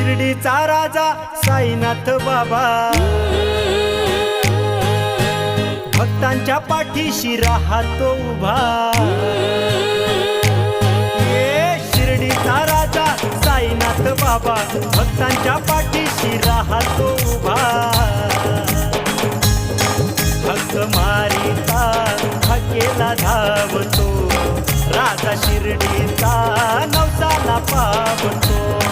शिर्डीचा राजा साईनाथ बाबा भक्तांच्या पाठीशी राहतो उभा। शिर्डीचा राजा साईनाथ बाबा भक्तांच्या पाठीशी राहतो उभा। हक्क मारिता हकेला धावतो राजा शिर्डीचा नवसाला पावतो।